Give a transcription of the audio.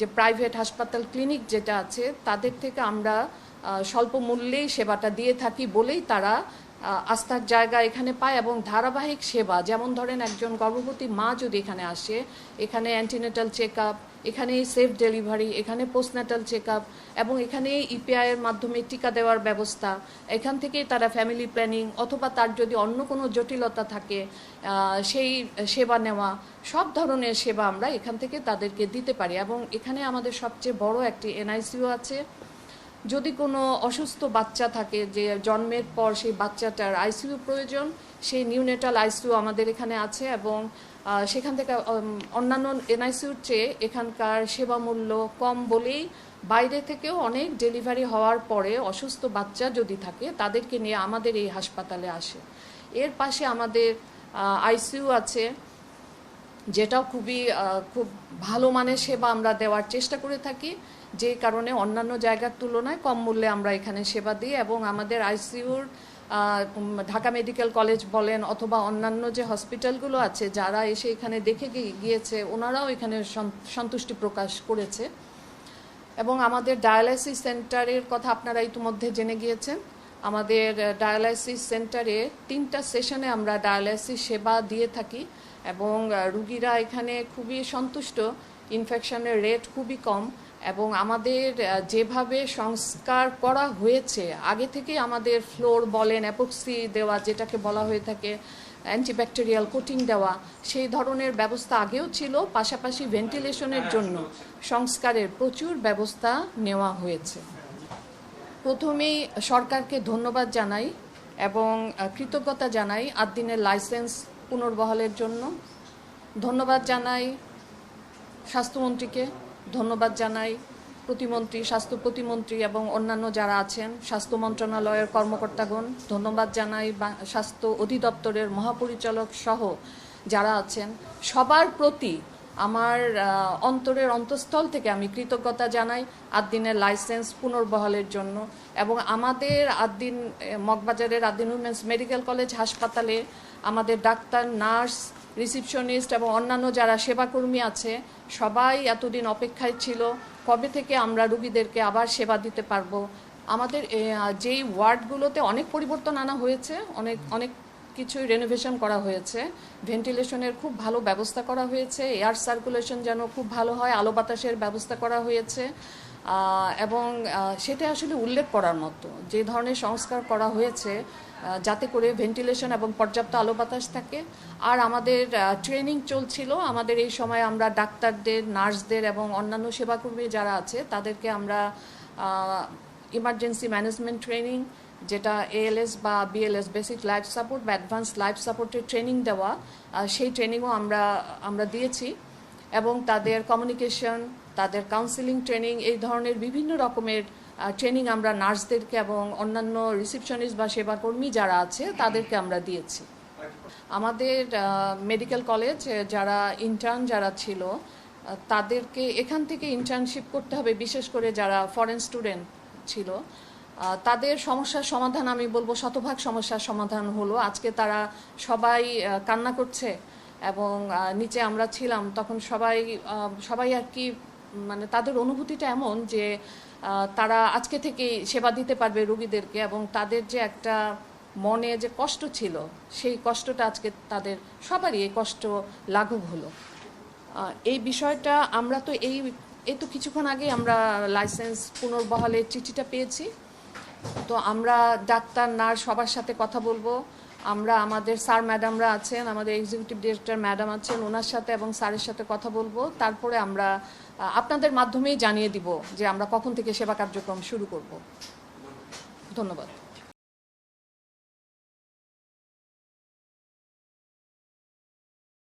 যে প্রাইভেট হাসপাতাল ক্লিনিক যেটা আছে তাদের থেকে আমরা স্বল্প মূল্যেই সেবাটা দিয়ে থাকি বলেই তারা আস্থার জায়গা এখানে পায় এবং ধারাবাহিক সেবা, যেমন ধরেন একজন গর্ভবতী মা যদি এখানে আসে, এখানে অ্যান্টিনেটাল চেক আপ, এখানে সেফ ডেলিভারি, এখানে পোস্টন্যাটাল চেক আপ এবং এখানে ইপিআইয়ের মাধ্যমে টিকা দেওয়ার ব্যবস্থা, এখান থেকেই তারা ফ্যামিলি প্ল্যানিং অথবা তার যদি অন্য কোনো জটিলতা থাকে সেই সেবা নেওয়া, সব ধরনের সেবা আমরা এখান থেকে তাদেরকে দিতে পারি। এবং এখানে আমাদের সবচেয়ে বড় একটি এনআইসিইউ আছে। যদি কোনো অসুস্থ বাচ্চা থাকে যে জন্মের পর সেই বাচ্চাটার আইসিইউ প্রয়োজন, সেই নিউনেটাল আইসিইউ আমাদের এখানে আছে এবং সেখান থেকে অন্যান্য এনআইসিইউর চেয়ে এখানকার সেবা মূল্য কম বলেই বাইরে থেকেও অনেক ডেলিভারি হওয়ার পরে অসুস্থ বাচ্চা যদি থাকে তাদেরকে নিয়ে আমাদের এই হাসপাতালে আসে। এর পাশে আমাদের আইসিইউ আছে, যেটাও খুব ভালো মানের সেবা আমরা দেওয়ার চেষ্টা করে থাকি, যে কারণে অন্যান্য জায়গার তুলনায় কম মূল্যে আমরা এখানে সেবা দিই। এবং আমাদের আইসিইউর ঢাকা মেডিকেল কলেজ বলেন অথবা অন্যান্য যে হসপিটালগুলো আছে যারা এসে এখানে দেখে গিয়েছে ওনারাও এখানে সন্তুষ্টি প্রকাশ করেছে। এবং আমাদের ডায়ালাইসিস সেন্টারের কথা আপনারা ইতিমধ্যে জেনে গিয়েছেন। আমাদের ডায়ালাইসিস সেন্টারে 3টা সেশনে আমরা ডায়ালাইসিস সেবা দিয়ে থাকি এবং রুগীরা এখানে খুবই সন্তুষ্ট, ইনফেকশনের রেট খুবই কম এবং আমাদের যেভাবে সংস্কার করা হয়েছে আগে থেকে আমাদের ফ্লোর বলেন, অ্যাপক্সি দেওয়া যেটাকে বলা হয়ে থাকে, অ্যান্টিব্যাকটেরিয়াল কোটিং দেওয়া, সেই ধরনের ব্যবস্থা আগেও ছিল। পাশাপাশি ভেন্টিলেশনের জন্য সংস্কারের প্রচুর ব্যবস্থা নেওয়া হয়েছে। প্রথমেই সরকারকে ধন্যবাদ জানাই এবং কৃতজ্ঞতা জানাই 8 দিনের লাইসেন্স পুনর্বহালের জন্য। ধন্যবাদ জানাই স্বাস্থ্যমন্ত্রীকে, ধন্যবাদ জানাই প্রতিমন্ত্রী, স্বাস্থ্য প্রতিমন্ত্রী এবং অন্যান্য যারা আছেন, স্বাস্থ্য মন্ত্রণালয়ের কর্মকর্তাগণ, ধন্যবাদ জানাই স্বাস্থ্য অধিদপ্তরের মহাপরিচালক সহ যারা আছেন। সবার প্রতি আমার অন্তরের অন্তঃস্থল থেকে আমি কৃতজ্ঞতা জানাই 8 দিনের লাইসেন্স পুনর্বহালের জন্য। এবং আমাদের 8 দিন মগবাজারের 8 দিন উইমেন্স মেডিকেল কলেজ হাসপাতালে আমাদের ডাক্তার, নার্স, রিসিপশনিস্ট এবং অন্যান্য যারা সেবাকর্মী আছে সবাই এতদিন অপেক্ষায় ছিল কবে থেকে আমরা রুগীদেরকে আবার সেবা দিতে পারবো। আমাদের যেই ওয়ার্ডগুলোতে অনেক পরিবর্তন আনা হয়েছে, অনেক কিছুই রেনোভেশন করা হয়েছে, ভেন্টিলেশনের খুব ভালো ব্যবস্থা করা হয়েছে, এয়ার সার্কুলেশন যেন খুব ভালো হয়, আলো বাতাসের ব্যবস্থা করা হয়েছে এবং সেটা আসলে উল্লেখ করার মতো যে ধরনের সংস্কার করা হয়েছে যাতে করে ভেন্টিলেশন এবং পর্যাপ্ত আলো বাতাস থাকে। আর আমাদের ট্রেনিং চলছিল, আমাদের এই সময় আমরা ডাক্তারদের, নার্সদের এবং অন্যান্য সেবাকর্মী যারা আছে তাদেরকে আমরা ইমার্জেন্সি ম্যানেজমেন্ট ট্রেনিং, যেটা এএলএস বা বিএলএস, বেসিক লাইফ সাপোর্ট বা অ্যাডভান্স লাইফ সাপোর্টের ট্রেনিং দেওয়া, সেই ট্রেনিংও আমরা দিয়েছি। এবং তাদের কমিউনিকেশন, তাদের কাউন্সিলিং ট্রেনিং, এই ধরনের বিভিন্ন রকমের ট্রেনিং আমরা নার্সদেরকে এবং অন্যান্য রিসিপশনিস্ট বা সেবাকর্মী যারা আছে তাদেরকে আমরা দিয়েছি। আমাদের মেডিকেল কলেজ যারা ইন্টার্ন যারা ছিল তাদেরকে এখান থেকে ইন্টার্নশিপ করতে হবে, বিশেষ করে যারা ফরেন স্টুডেন্ট ছিল তাদের সমস্যার সমাধান, আমি বলবো শতভাগ সমস্যার সমাধান হলো। আজকে তারা সবাই কান্না করছে এবং নিচে আমরা ছিলাম তখন সবাই আর কি, মানে তাদের অনুভূতিটা এমন যে তারা আজকে থেকেই সেবা দিতে পারবে রোগীদেরকে এবং তাদের যে একটা মনে যে কষ্ট ছিল সেই কষ্টটা আজকে তাদের সবারই এই কষ্ট লাঘব হলো। এই বিষয়টা আমরা তো এই তো কিছুক্ষণ আগে আমরা লাইসেন্স পুনর্বহালের চিঠিটা পেয়েছি, তো আমরা ডাক্তার, নার্স সবার সাথে কথা বলবো। আমরা আমাদের স্যার ম্যাডামরা আছেন, আমাদের এক্সিকিউটিভ ডিরেক্টর ম্যাডাম আছেন, ওনার সাথে এবং স্যারের সাথে কথা বলবো। তারপরে আমরা আপনাদের মাধ্যমেই জানিয়ে দিব যে আমরা কখন থেকে সেবা কার্যক্রম শুরু করব। ধন্যবাদ।